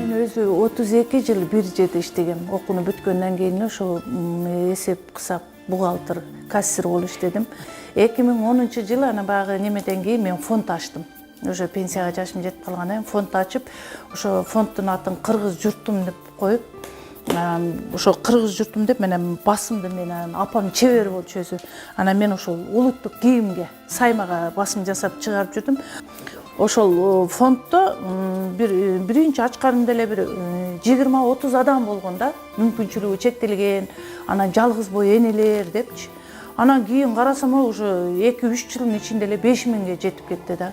Мен өзү 32 жыл бир жерде иштегем. Окууну бүткөндөн кийин ошо эсеп кысап бухгалтер, кассир болуп иштедим. 2010 жылы ана баягы немеден кийин мен фонд ачтым. Уже пенсияга жашым жетип калгандан кийин фонд ачып, ошо фонддун атын Кыргыз журтум деп коюп, ошо Кыргыз журтум деп менен басымды менен апам чебер болчу өзү. Анан мен ошол улуттук кийимге, саймага басым жасап чыгарып жүрдүм. Ошол фонддо биринчи ачканымда эле бир 20-30 адам болгон да, мүмкүнчүлүгү чектелген, анан жалгыз бой энелер депчи. Анан кийин карасам уже 2-3 жылдын ичинде эле 5000ге жетип кетти да.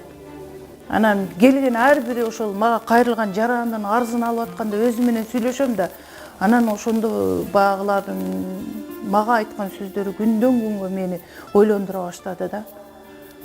Анан келген ар бири ошол мага кайрылган жарандын арызын алып атканда өзү менен сүйлөшөм да, анан ошондо багылардын мага айткан сөздөрү күндөн күнгө мени ойлондура баштады да.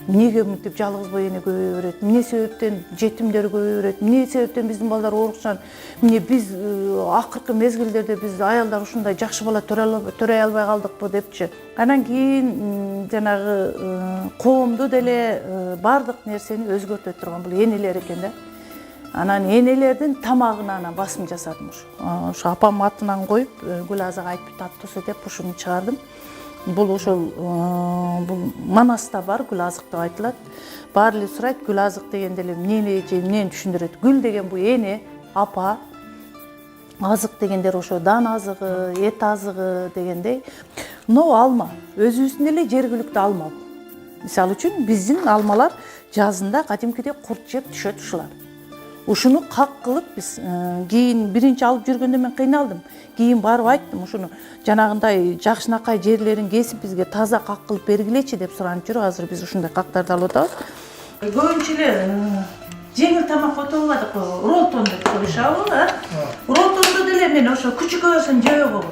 Эмнеге мынтип жалгыз бой эне көбөйө берет? Эмне себептен жетимдер көбөйө берет? Эмне себептен биздин балдар оорукчан? Эмне биз акыркы мезгилдерде биз аялдар ушундай жакшы бала төрөй албай калдыкпы депчи. Анан кийин жанагы коомду деле бардык нерсени өзгөртө турган бул энелер экен да. Анан энелердин тамагына анан басым жасадым ошо апам атынан коюп, Гүлазага айтып таптысы деп ушуну чыгардым. Бул ошол бул Манаста бар Гүлазык деп айтылат. Баары эле сурайт, Гүлазык дегенде эле эмнени же эмнени түшүндүрөт? Гүл деген бул эне, апа. Азык дегендер ошо дан азыгы, эт азыгы дегендей. Мына алма, өзүбүздүн эле жергиликтүү алма. Мисалы үчүн биздин алмалар жазында кадимкидей курт жеп түшөт ушулар. Ушуну как кылып биз кийин биринчи алып жүргөндө мен кыйналдым. Кийин барып айттым, ушуну жанагындай жакшынакай жерлерин кесип бизге таза как кылып бергилечи деп суранып жүрүп, азыр биз ушундай кактарды алып атабыз. Көбүнчө эле жеңил тамак отобадык, ролтон деп коюшабы, ролтонду деле мен ошо күчүкөбөсүн жебей койгом.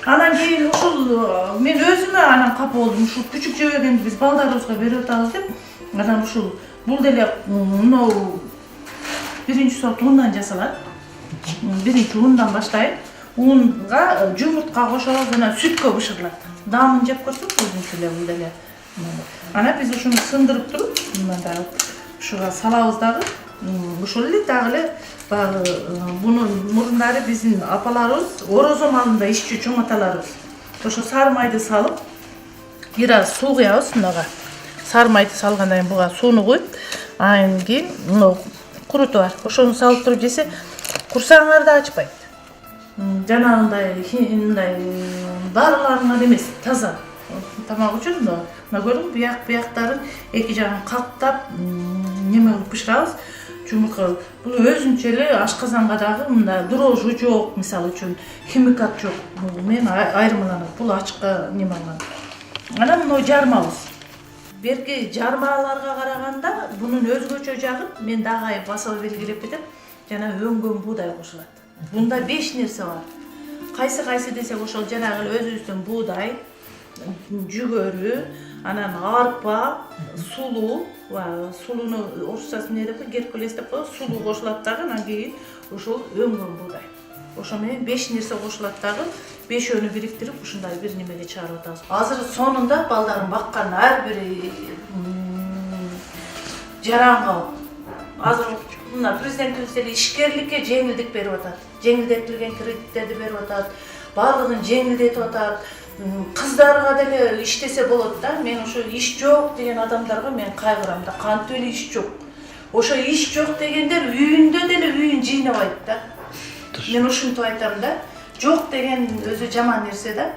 Анан кийин ушул мен өзүмө анан капа болдум, ушул күчүк жебегенди биз балдарыбызга берип атабыз деп. Анан ушул бул деле мынау биринчи сорт ундан жасалат. Биринчи ундан баштайт. Унга жумуртка кошобуз, анан сүткө бышырылат. Дамын жеп көрсөк, өзүнчө эле бул деле. Анан биз ушуну сындырып туруп, мындай ушуга салабыз дагы. Ошол эле дагы эле баягы мунун мурдары биздин апаларыбыз орозо малында ишчи чоңоталарыбыз. Ошо сары майды салып, бир аз суу куябыз мынага. Сары майды салгандан кийин буга сууну куюп, анан кийин мына куруту бар. Ошону салып туруп жесе, курсагыңарды ачпайт. Жанагындай мындай дарыларыңар эмес, таза. Тамак үчүн мына көрүң, бияктарын эки жагын каттап, неме кылып бышырабыз. Жумуртка бул өзүнчө эле ашказанга дагы мындай дрожжу жок, мисалы үчүн химикат жок. Мен айрымаланат, бул ачыкка неме алган. Анан мына жармабыз. Берки жармаларга караганда бунун өзгөчө жагы мен дагы басып белгилеп кетем. Жана өңгөн буудай кошулат. Бунда 5 нерсе бар. Кайсы десек ошол жанагы өзүбүздүн буудай, жүгөрү, анан арпа, сулуу, сулууну орусчасы эмне деп, геркулес деп коебуз, сулуу кошулат дагы, анан кийин ошол өңгөн буудай. Ошо менен 5 нерсе кошулат дагы, 5өөнү бириктирип ушундай бир немеге чыгарып атабыз. Азыр сонунда балдарын баккан ар бири жаранга азыр мына президентибиз деле ишкерликке жеңилдик берип атат. Жеңилдетилген кредиттерди берип атат. Баардыгын жеңилдетип атат. Кыздарга деле иштесе болот да. Мен ошо иш жок деген адамдарга мен кайгырам да. Кантип эле иш жок. Ошо иш жок дегендер үйүндө деле үйүн жыйнабайт да. Мен ушинтип айтам да. Жок деген өзү жаман нерсе да.